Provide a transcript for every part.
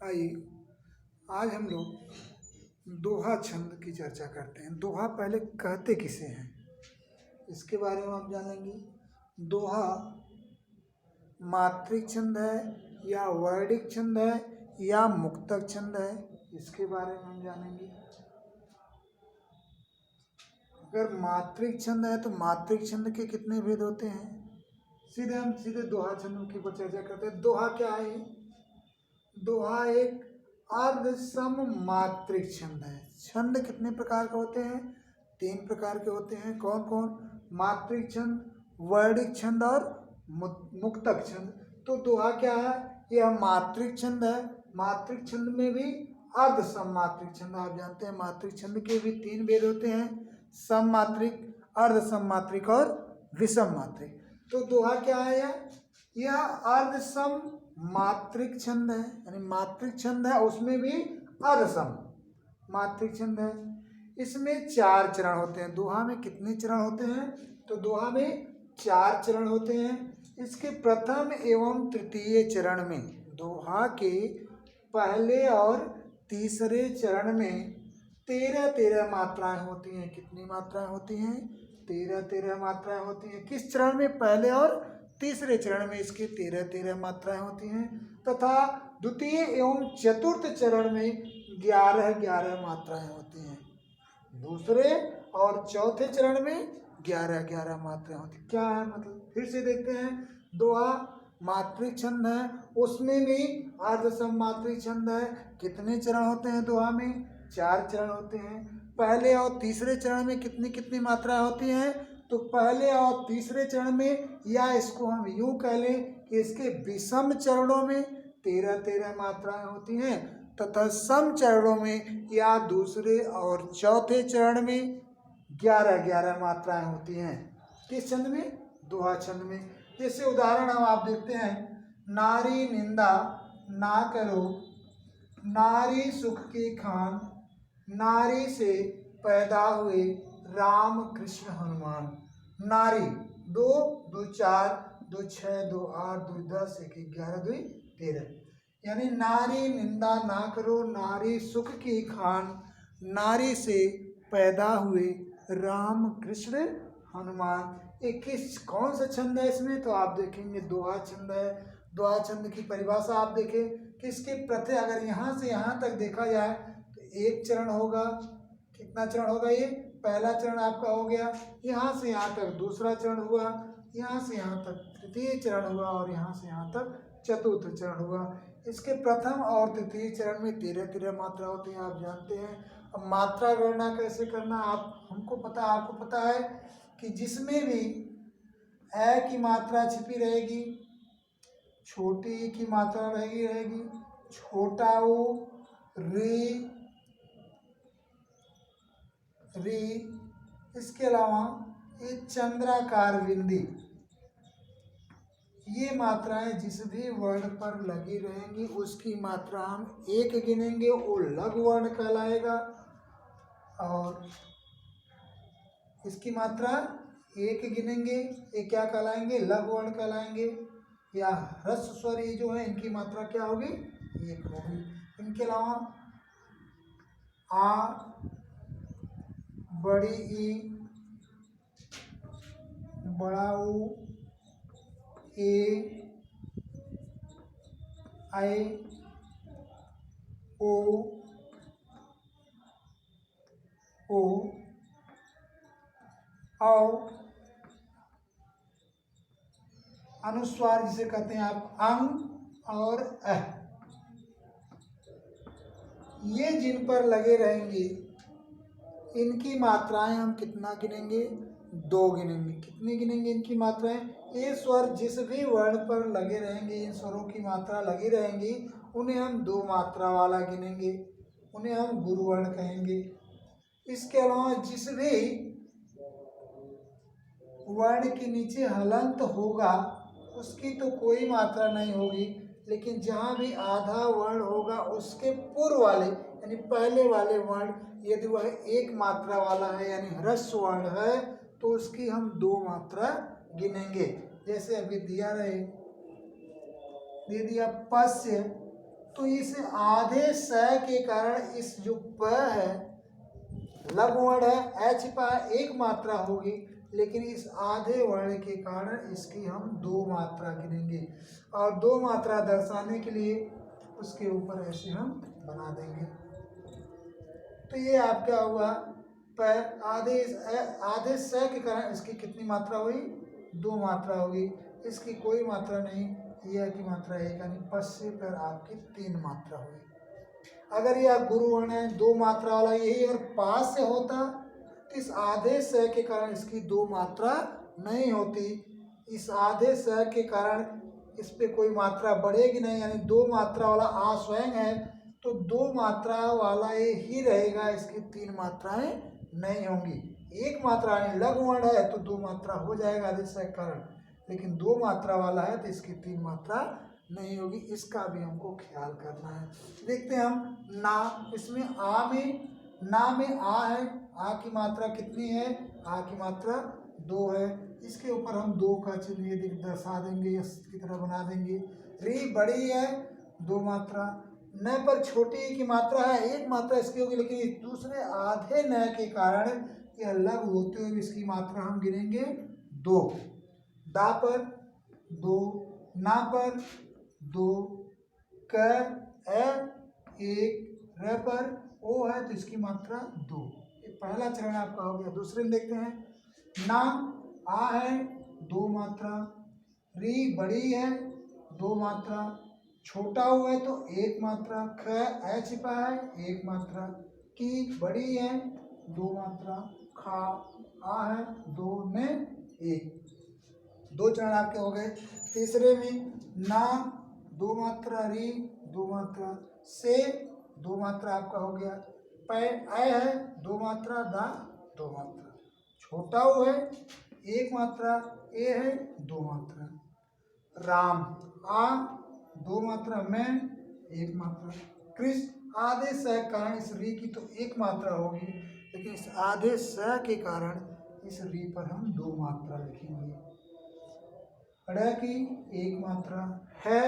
आइए आज हम लोग दोहा छंद की चर्चा करते हैं। दोहा पहले कहते किसे हैं इसके बारे में हम जानेंगे। दोहा मात्रिक छंद है या वर्णिक छंद है या मुक्तक छंद है, इसके बारे में हम जानेंगे। अगर मात्रिक छंद है तो मात्रिक छंद के कितने भेद होते हैं, सीधे दोहा छंद की पर चर्चा करते हैं। दोहा क्या है? दोहा एक अर्ध सम मात्रिक छंद है। छंद कितने प्रकार के होते हैं? 3 प्रकार के होते हैं। कौन कौन? मात्रिक छंद, वर्णिक छंद और मुक्तक छंद। तो दोहा क्या है? यह मात्रिक छंद है। मात्रिक छंद में भी अर्ध सम मात्रिक छंद, आप जानते हैं मात्रिक छंद के भी 3 भेद होते हैं, सम मात्रिक, अर्ध सम मात्रिक और विषम मात्रिक। तो दोहा क्या है? यह अर्ध सम मात्रिक छंद है, यानी मात्रिक छंद है, उसमें भी अर्ध सम मात्रिक छंद है। इसमें 4 चरण होते हैं। दोहा में कितने चरण होते हैं? तो दोहा में 4 चरण होते हैं। इसके प्रथम एवं तृतीय चरण में, दोहा के पहले और तीसरे चरण में 13 मात्राएं होती हैं। कितनी मात्राएं होती हैं? 13 मात्राएं होती हैं। किस चरण में? पहले और तीसरे चरण में इसके 13 मात्राएं होती हैं, तथा द्वितीय एवं चतुर्थ चरण में 11 मात्राएं होती हैं। दूसरे और चौथे चरण में 11 मात्राएं होती हैं। क्या है मतलब? फिर से देखते हैं। दोहा मात्रिक छंद है, उसमें भी अर्ध सम मात्रिक छंद है। कितने चरण होते हैं दोहा में? 4 चरण होते हैं। पहले और तीसरे चरण में कितनी कितनी मात्राएं होती हैं? तो पहले और तीसरे चरण में, या इसको हम यूं कह लें कि इसके विषम चरणों में 13 मात्राएं होती हैं, तथा सम चरणों में या दूसरे और चौथे चरण में 11 मात्राएं होती हैं। किस छंद में? दोहा छंद में। जैसे उदाहरण हम आप देखते हैं, नारी निंदा ना करो, नारी सुख की खान, नारी से पैदा हुए राम कृष्ण हनुमान। नारी 2 2 4 2 6 2 8 2 10 1 11 2 13, यानी नारी निंदा ना करो, नारी सुख की खान, नारी से पैदा हुए राम कृष्ण हनुमान। कौन सा छंद है इसमें? तो आप देखेंगे दोहा छंद है। दोहा छंद की परिभाषा आप देखें कि इसके प्रत्यय अगर यहाँ से यहाँ तक देखा जाए तो 1 चरण होगा। कितना चरण होगा? ये पहला चरण आपका हो गया, यहाँ से यहाँ तक दूसरा चरण हुआ, यहाँ से यहाँ तक तृतीय चरण हुआ और यहाँ से यहाँ तक चतुर्थ चरण हुआ। इसके प्रथम और तृतीय चरण में 13 मात्रा होती है, आप जानते हैं। अब मात्रा गणना कैसे करना आपको पता है कि जिसमें भी ए की मात्रा छिपी रहेगी, छोटी ई की मात्रा रहेगी, छोटा ओ, री, इसके अलावा ये चंद्राकार बिंदी, ये मात्राएं जिस भी वर्ण पर लगी रहेंगी उसकी मात्रा हम 1 गिनेंगे, वो लघु वर्ण कहलाएगा। और इसकी मात्रा 1 गिनेंगे, ये क्या कहलाएंगे? लघु वर्ण कहलाएंगे। या ह्रस्व स्वर ये जो है, इनकी मात्रा क्या होगी? 1 होगी। इनके अलावा आ, बड़ी ई, बड़ा ऊ, ए, आई, ओ, अनुस्वार जिसे कहते हैं आप अंग और अ, ये जिन पर लगे रहेंगे इनकी मात्राएं हम कितना गिनेंगे? 2 गिनेंगे। कितनी गिनेंगे इनकी मात्राएं? ये स्वर जिस भी वर्ण पर लगे रहेंगे, इन स्वरों की मात्रा लगी रहेंगी, उन्हें हम 2 मात्रा वाला गिनेंगे, उन्हें हम गुरुवर्ण कहेंगे। इसके अलावा जिस भी वर्ण के नीचे हलंत होगा उसकी तो कोई मात्रा नहीं होगी, लेकिन जहाँ भी आधा वर्ण होगा उसके पूर्व वाले यानी पहले वाले वर्ण यदि वह 1 मात्रा वाला है यानी ह्रस्व वर्ण है तो उसकी हम 2 मात्रा गिनेंगे। जैसे अभी दे दिया पस्य, तो इस आधे स के कारण इस जो प है लघु वर्ण है, एच पा एक मात्रा होगी, लेकिन इस आधे वर्ण के कारण इसकी हम दो मात्रा गिनेंगे और दो मात्रा दर्शाने के लिए उसके ऊपर ऐसे हम बना देंगे। तो ये आपका हुआ पर आधे स के कारण इसकी कितनी मात्रा हुई? दो मात्रा होगी। इसकी कोई मात्रा नहीं, यह की मात्रा एक, यानी पस से पर आपकी तीन मात्रा हुई। अगर यह गुरु वर्ण है दो मात्रा वाला, यही अगर पास से होता तो इस आधे स के कारण इसकी दो मात्रा नहीं होती। इस आधे स के कारण इस पे कोई मात्रा बढ़ेगी नहीं, यानी दो मात्रा वाला आ स्वयं है तो दो मात्रा वाला ये ही रहेगा, इसकी तीन मात्राएं नहीं होंगी। एक मात्रा यानी लघु वर्ण है तो दो मात्रा हो जाएगा आधे स के कारण, लेकिन दो मात्रा वाला है तो इसकी तीन मात्रा नहीं होगी। इसका भी हमको ख्याल करना है। देखते हैं हम ना, इसमें आ में ना में आ है, आ की मात्रा कितनी है? आ की मात्रा दो है। इसके ऊपर हम दो का चिन्ह ये दर्शा देंगे, इसकी तरह बना देंगे। री बड़ी है, दो मात्रा। न पर छोटी की मात्रा है, एक मात्रा इसकी होगी, लेकिन दूसरे आधे न के कारण यह लघु होते हुए इसकी मात्रा हम गिनेंगे दो। दा पर दो, ना पर दो, क ए एक, र पर ओ है तो इसकी मात्रा दो। ये पहला चरण आपका हो गया। दूसरे में देखते हैं ना, आ है दो मात्रा, री बड़ी है दो मात्रा, छोटा हुआ है तो एक मात्रा, ख ए छिपा है एक मात्रा, की बड़ी है दो मात्रा, खा आ है दो में एक। दो चरण आपके हो गए। तीसरे में ना दो मात्रा, री दो मात्रा, से दो मात्रा आपका हो गया, पै ऐ है दो मात्रा, दा दो मात्रा, छोटा ऊ है एक मात्रा, ए है दो मात्रा, राम आ दो मात्रा, मैं एक मात्रा, कृष्ण आधे स कारण इस री की तो एक मात्रा होगी, लेकिन इस आधे स के कारण इस री पर हम दो मात्रा लिखेंगे। ड़ की एक मात्रा, है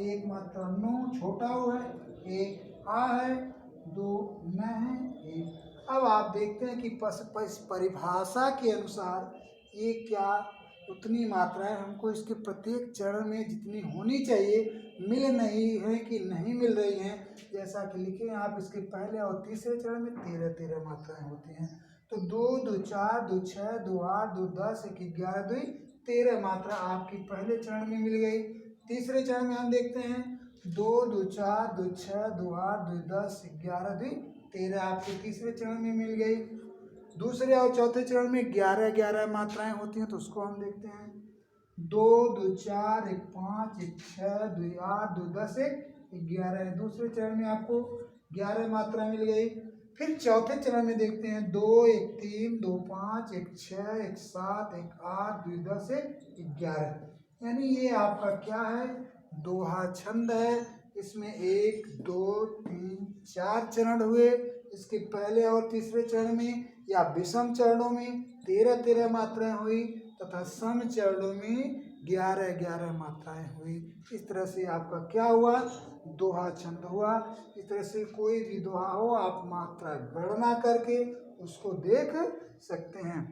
एक मात्रा, नो छोटा हुआ है एक, आ है दो, न है एक। अब आप देखते हैं कि परिभाषा के अनुसार ये क्या उतनी मात्राएं हमको इसके प्रत्येक चरण में जितनी होनी चाहिए मिल नहीं है कि नहीं मिल रही हैं। जैसा कि लिखे आप इसके पहले और तीसरे चरण में 13 मात्राएं होती हैं। तो 2 2 4 2 6 2 8 2 10 1 11 2 13 मात्रा आपकी पहले चरण में मिल गई। तीसरे चरण में हम देखते हैं 2 2 4 2 6 2 8 2 10 11 2 13 आपके तीसरे चरण में मिल गई। दूसरे और चौथे चरण में 11 मात्राएं होती हैं, तो उसको हम देखते हैं 2 2 4 1 5 1 6 2 8 2 10 1 11। दूसरे चरण में आपको 11 मात्रा मिल गई। फिर चौथे चरण में देखते हैं 2 1 3 2 5 1 6 1 7 1 8 2 10 1 11, यानी ये आपका क्या है? दोहा छंद है। इसमें 1 2 3 4 चरण हुए। इसके पहले और तीसरे चरण में या विषम चरणों में 13 मात्राएं हुई तथा सम चरणों में 11 मात्राएं हुई। इस तरह से आपका क्या हुआ? दोहा छंद हुआ। इस तरह से कोई भी दोहा हो आप मात्रा गणना करके उसको देख सकते हैं।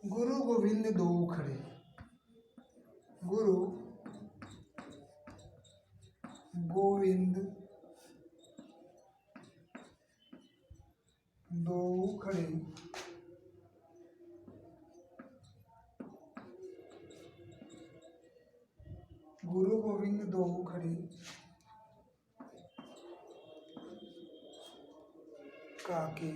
गुरु गोविंद दो खड़े, गुरु गोविंद दो खड़े, गुरु गोविंद दो खड़े, काके